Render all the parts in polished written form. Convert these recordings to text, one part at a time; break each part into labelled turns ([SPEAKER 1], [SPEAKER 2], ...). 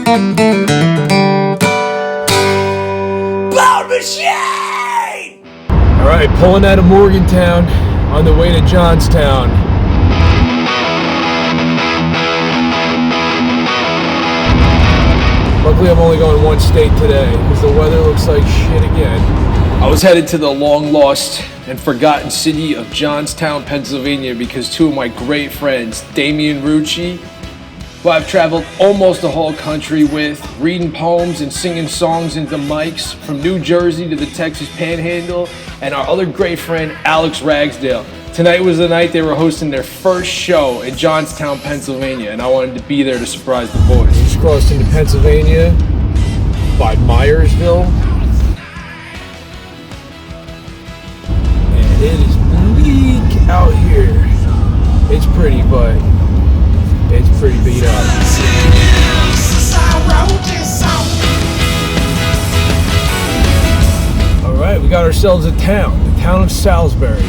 [SPEAKER 1] Loud machine!
[SPEAKER 2] Alright, pulling out of Morgantown on the way to Johnstown. Luckily I'm only going one state today because the weather looks like shit again. I was headed to the long lost and forgotten city of Johnstown, Pennsylvania because two of my great friends, Damian Rucci, who I've traveled almost the whole country with, reading poems and singing songs into mics from New Jersey to the Texas Panhandle, and our other great friend, Alex Ragsdale. Tonight was the night they were hosting their first show in Johnstown, Pennsylvania, and I wanted to be there to surprise the boys. We just crossed into Pennsylvania by Myersville. And it is bleak out here. It's pretty, but it's pretty beat up. Alright, we got ourselves a town, the town of Salisbury.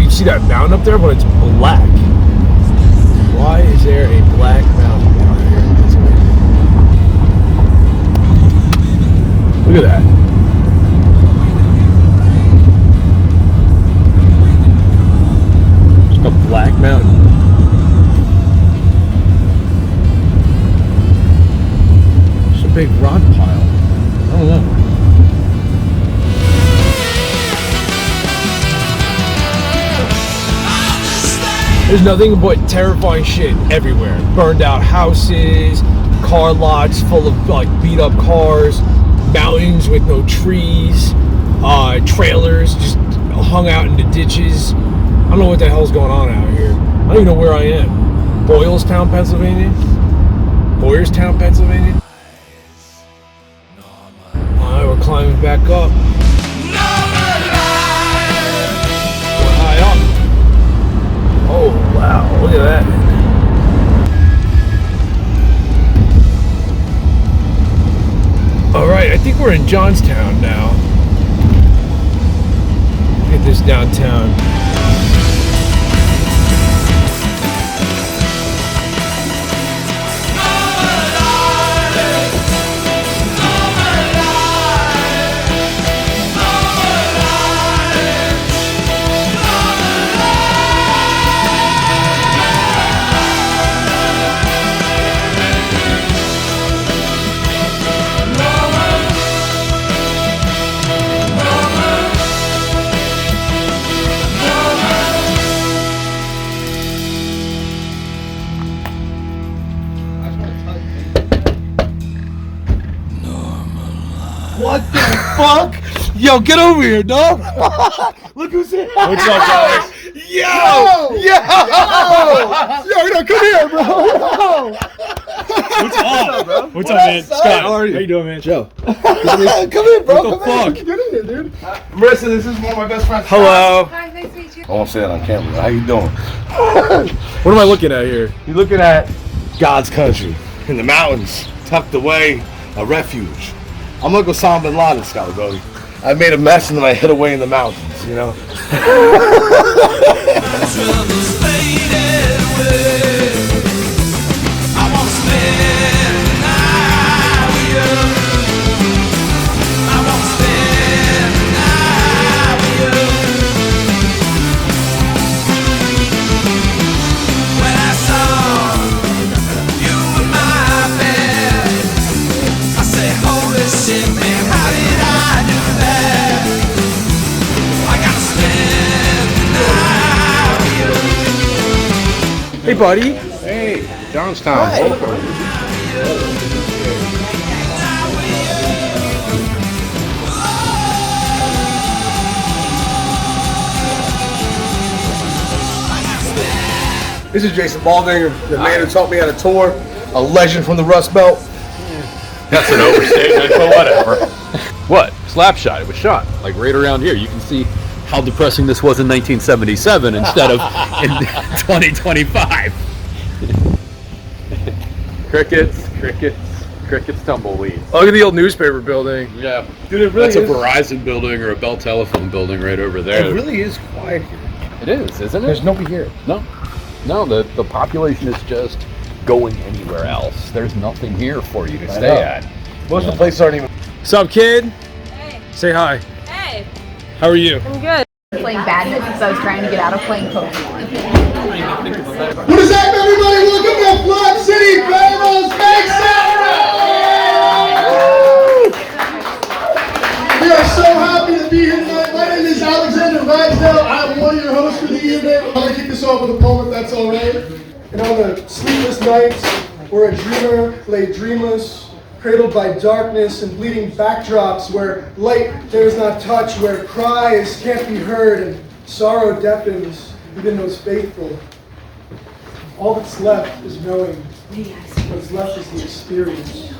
[SPEAKER 2] See that mountain up there, but it's black. Why is there a black mountain down here? Look at that. It's like a black mountain. It's a big rock pile. I don't know. There's nothing but terrifying shit everywhere. Burned out houses, car lots full of like beat up cars, mountains with no trees, trailers just hung out in the ditches. I don't know what the hell's going on out here. I don't even know where I am. Boylestown, Pennsylvania? Boyerstown, Pennsylvania? Alright, we're climbing back up. Oh wow, look at that. Alright, I think we're in Johnstown now. Look at this downtown. What the fuck? Yo, get over here, dog. Look who's here.
[SPEAKER 3] What's up, guys?
[SPEAKER 2] Yo! Yo, come here, bro.
[SPEAKER 3] What's up, bro? What's up, man? Scott, how are you? How you doing, man?
[SPEAKER 2] Joe.
[SPEAKER 4] Come in, bro.
[SPEAKER 3] What the fuck?
[SPEAKER 4] Get in here, dude.
[SPEAKER 3] Marissa, this is one of my best friends.
[SPEAKER 2] Hello.
[SPEAKER 5] Hi, nice to meet you.
[SPEAKER 4] I won't say it on camera. How you doing?
[SPEAKER 2] What am I looking at here?
[SPEAKER 4] You're looking at God's country in the mountains, tucked away, a refuge. I'm like Osama bin Laden, Scardigno. I made a mess and then I hid away in the mountains, you know?
[SPEAKER 2] Hey, buddy.
[SPEAKER 4] Hey, Johnstown. This is Jason Baldinger, the man who taught me how to tour. a legend from the Rust Belt.
[SPEAKER 5] That's an overstatement, but whatever. What? Slapshot. It was shot like right around here. You can see how depressing this was in 1977 instead of in 2025. Crickets, tumbleweeds.
[SPEAKER 2] Look at the old newspaper building.
[SPEAKER 5] Yeah,
[SPEAKER 4] Dude, it really
[SPEAKER 5] that's a
[SPEAKER 4] is.
[SPEAKER 5] Verizon building or a Bell Telephone building right over there.
[SPEAKER 4] It really is quiet here.
[SPEAKER 5] It is, isn't it?
[SPEAKER 4] There's nobody here.
[SPEAKER 5] No, the population is just going anywhere else. There's nothing here for you to stay at.
[SPEAKER 4] Most of the places aren't even.
[SPEAKER 2] Sup, kid?
[SPEAKER 6] Hey.
[SPEAKER 2] Say hi.
[SPEAKER 6] Hey.
[SPEAKER 2] How are you?
[SPEAKER 6] I'm good.
[SPEAKER 7] Playing badminton because I was trying to get out of playing Pokemon.
[SPEAKER 1] What is up, everybody? Welcome to Flood City Fables. Make some noise! We are so happy to be here tonight. My name is Alex Ragsdale. I'm one of your hosts for the evening. I'm going to kick this off with a poem, if that's all right. And on the sleepless nights where a dreamer lay dreamless, cradled by darkness and bleeding backdrops where light dares not touch, where cries can't be heard and sorrow deafens even those faithful. All that's left is knowing. What's left is the experience.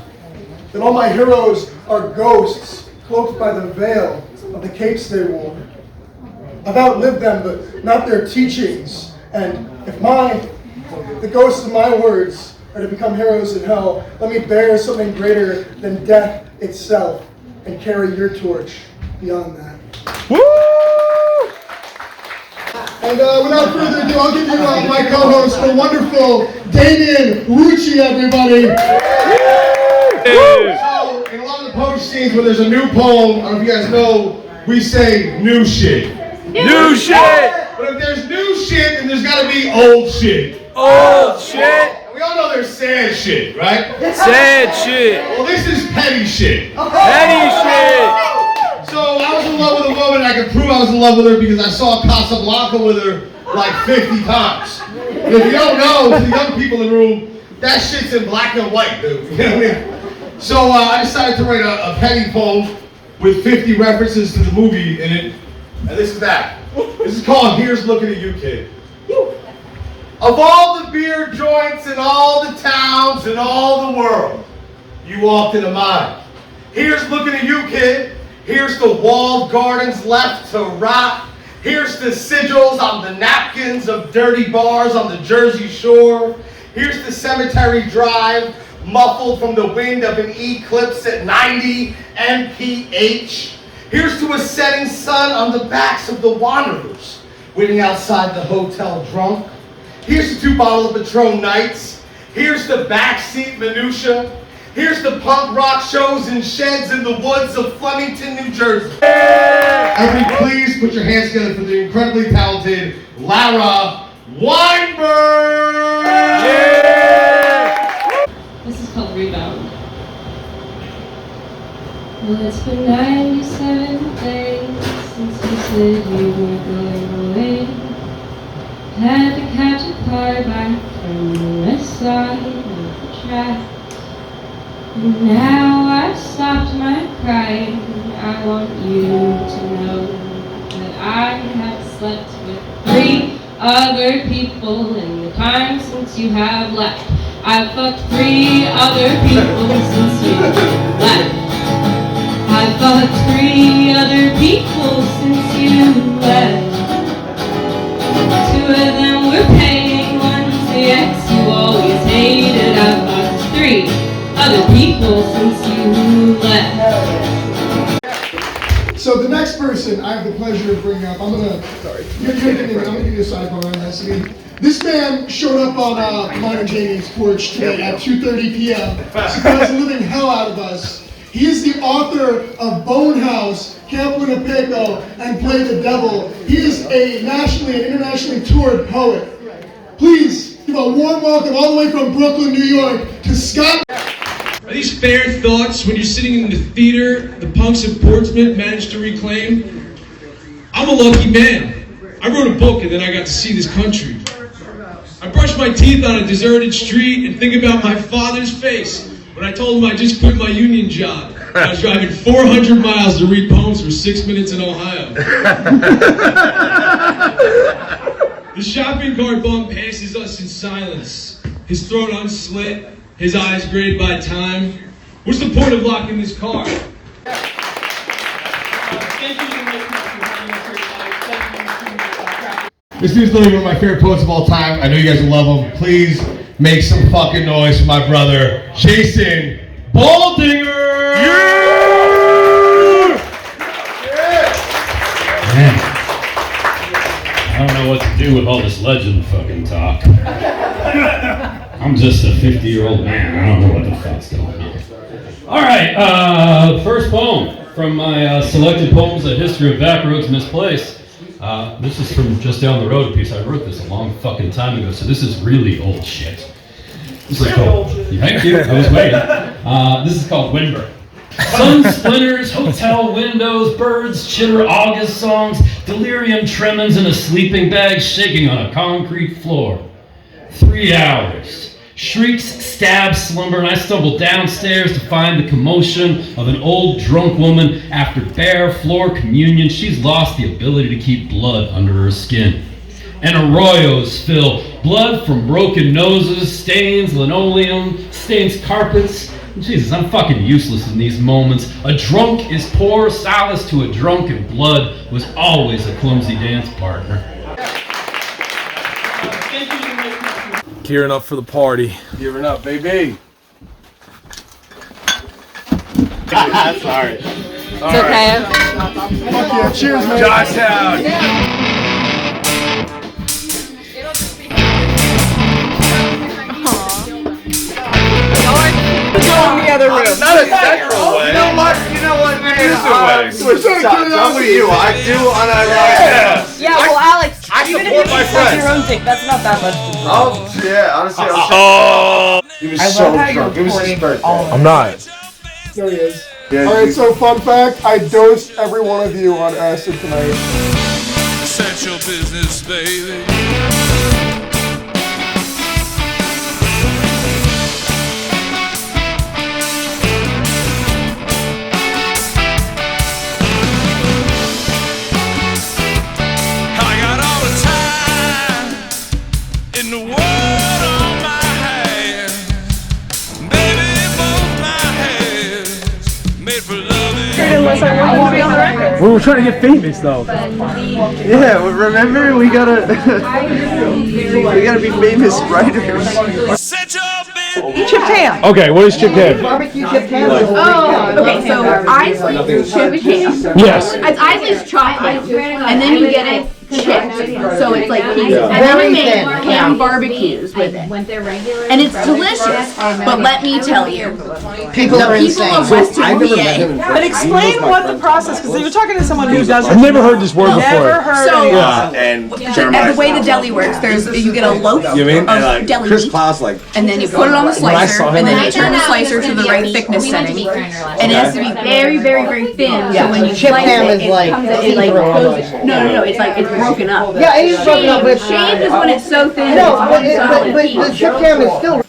[SPEAKER 1] That all my heroes are ghosts cloaked by the veil of the capes they wore. I've outlived them, but not their teachings. And if the ghosts of my words are to become heroes in hell, let me bear something greater than death itself and carry your torch beyond that.
[SPEAKER 2] Woo!
[SPEAKER 1] And without further ado, I'll give you my co-host, the wonderful Damian Rucci, everybody. So, in a lot of the poetry scenes where there's a new poem, I don't know if you guys know, we say new shit.
[SPEAKER 2] New shit!
[SPEAKER 1] But if there's new shit, then there's gotta be old shit.
[SPEAKER 2] Old shit!
[SPEAKER 1] We all know there's sad shit, right?
[SPEAKER 2] Sad shit!
[SPEAKER 1] Well, this is petty shit.
[SPEAKER 2] Petty shit!
[SPEAKER 1] So I was in love with a woman, and I could prove I was in love with her because I saw Casablanca with her like 50 times. And if you don't know, to the young people in the room, that shit's in black and white, dude. You know what I mean? So I decided to write a petty poem with 50 references to the movie in it. And this is that. This is called Here's Looking at You, Kid. Of all the beer joints in all the towns in all the world, you walked into mine. Here's looking at you, kid. Here's the walled gardens left to rot. Here's the sigils on the napkins of dirty bars on the Jersey Shore. Here's the cemetery drive, muffled from the wind of an eclipse at 90 mph. Here's to a setting sun on the backs of the wanderers, waiting outside the hotel drunk. Here's the 2 bottles of Patron nights. Here's the backseat minutia. Here's the punk rock shows in sheds in the woods of Flemington, New Jersey. Everybody, please put your hands together for the incredibly talented Lara Weinberg.
[SPEAKER 2] Yeah.
[SPEAKER 6] This is called Rebound. Well, it's been 97 days since you said you weren't going away. Had to catch a car back from the west side of the track. And now I've stopped my crying. I want you to know that I have slept with 3 other people in the time since you have left. I've fucked 3 other people since you left. I've fucked 3 other people since you left. 2 of them were paying, one's the ex you always hated. I've fucked 3 other people since you left.
[SPEAKER 1] So the next person I have the pleasure of bringing up, I'm gonna give you a sidebar on this. I mean, this man showed up on mine and Jamie's porch today at 2:30 p.m. Surprised the living hell out of us. He is the author of Bonehouse, Camp Winnebago, and Play the Devil. He is a nationally and internationally toured poet. Please give a warm welcome all the way from Brooklyn, New York, to Scott.
[SPEAKER 8] Are these fair thoughts when you're sitting in the theater the punks of Portsmouth managed to reclaim? I'm a lucky man. I wrote a book and then I got to see this country. I brush my teeth on a deserted street and think about my father's face when I told him I just quit my union job. I was driving 400 miles to read poems for 6 minutes in Ohio. The shopping cart bum passes us in silence, his throat unslit, his eyes grayed by time. What's the point of locking this car?
[SPEAKER 1] This dude's literally one of my favorite poets of all time. I know you guys will love him. Please make some fucking noise for my brother, Jason Baldinger!
[SPEAKER 3] Man, I don't know what to do with all this legend fucking talk. I'm just a 50-year-old man. I don't know what the fuck's going on. All right, first poem from my selected poems, A History of Backroads Misplaced. This is from Just Down the Road piece. I wrote this a long fucking time ago, so this is really old shit. This is called, thank you, I was waiting. This is called Weinberg. Sun splinters, hotel windows, birds chitter August songs, delirium tremens in a sleeping bag shaking on a concrete floor. 3 hours. Shrieks, stabs, slumber, and I stumble downstairs to find the commotion of an old drunk woman after bare floor communion. She's lost the ability to keep blood under her skin. And arroyos fill, blood from broken noses, stains linoleum, stains carpets. Jesus, I'm fucking useless in these moments. A drunk is poor solace to a drunk, and blood was always a clumsy dance partner.
[SPEAKER 2] Gearing up for the party.
[SPEAKER 4] Gearing up, baby. Sorry.
[SPEAKER 7] It's okay.
[SPEAKER 1] Fuck yeah, cheers, man.
[SPEAKER 2] Johnstown!
[SPEAKER 7] Go in the other room.
[SPEAKER 4] Not a sexual way. You know what, man? I'm with you. I do unironically.
[SPEAKER 7] Yeah, well, Alex,
[SPEAKER 4] I
[SPEAKER 7] even if
[SPEAKER 4] support
[SPEAKER 7] you
[SPEAKER 4] my
[SPEAKER 7] suck
[SPEAKER 4] friends.
[SPEAKER 7] your own dick, that's not that much.
[SPEAKER 4] Yeah, honestly, he was so drunk. It was his birthday.
[SPEAKER 2] I'm not.
[SPEAKER 9] There he is.
[SPEAKER 4] Yeah,
[SPEAKER 9] Alright, so fun fact, I dosed every one of you on acid tonight.
[SPEAKER 10] Set your business, baby. I got all the time in the world on my hands. Baby, both my hands made for loving.
[SPEAKER 3] We were trying to get famous, though.
[SPEAKER 9] Yeah, remember, we gotta be famous writers.
[SPEAKER 10] Set your business.
[SPEAKER 7] Chip ham.
[SPEAKER 3] Okay, what is chip ham?
[SPEAKER 9] Barbecue chip ham.
[SPEAKER 7] Oh, okay, so Isley's chip ham.
[SPEAKER 3] Yes.
[SPEAKER 7] It's Isley's chocolate, and then you get it chipped, so it's like pieces. And then we make ham barbecues with it. And it's delicious, but let me tell you,
[SPEAKER 9] People are
[SPEAKER 7] the people
[SPEAKER 9] insane.
[SPEAKER 7] of Western PA.
[SPEAKER 11] But explain what the process, because you're talking to someone who doesn't.
[SPEAKER 3] I've never heard this word before.
[SPEAKER 11] Never heard
[SPEAKER 7] So,
[SPEAKER 11] any of
[SPEAKER 4] And
[SPEAKER 7] the way the deli works, you get a loaf of deli meat, and then you put it on the slicer, and then you turn the slicer to the right thickness setting, and it has to be very, very, very thin. So when you slice it, it goes. No, it's like it's broken up.
[SPEAKER 9] Yeah, it is broken up, but
[SPEAKER 7] Shaved is when it's so thin.
[SPEAKER 9] no,
[SPEAKER 7] it's
[SPEAKER 9] but
[SPEAKER 7] solid
[SPEAKER 9] the
[SPEAKER 7] piece.
[SPEAKER 9] chip ham is still.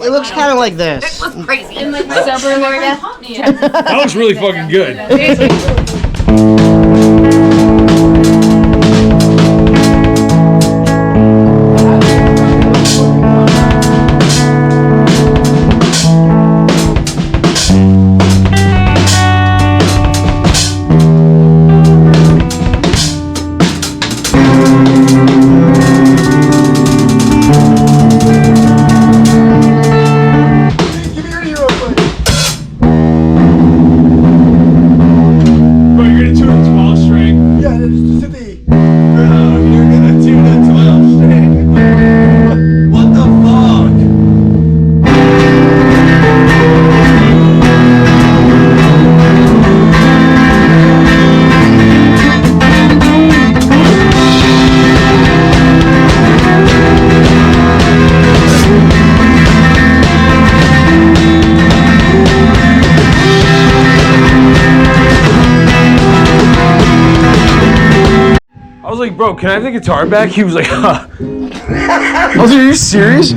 [SPEAKER 7] It
[SPEAKER 9] looks kind of like this.
[SPEAKER 7] It looks crazy. Sober, Lorna?
[SPEAKER 3] That looks really fucking good.
[SPEAKER 2] I was like, bro, can I have the guitar back? He was like, huh. I was like, are you serious?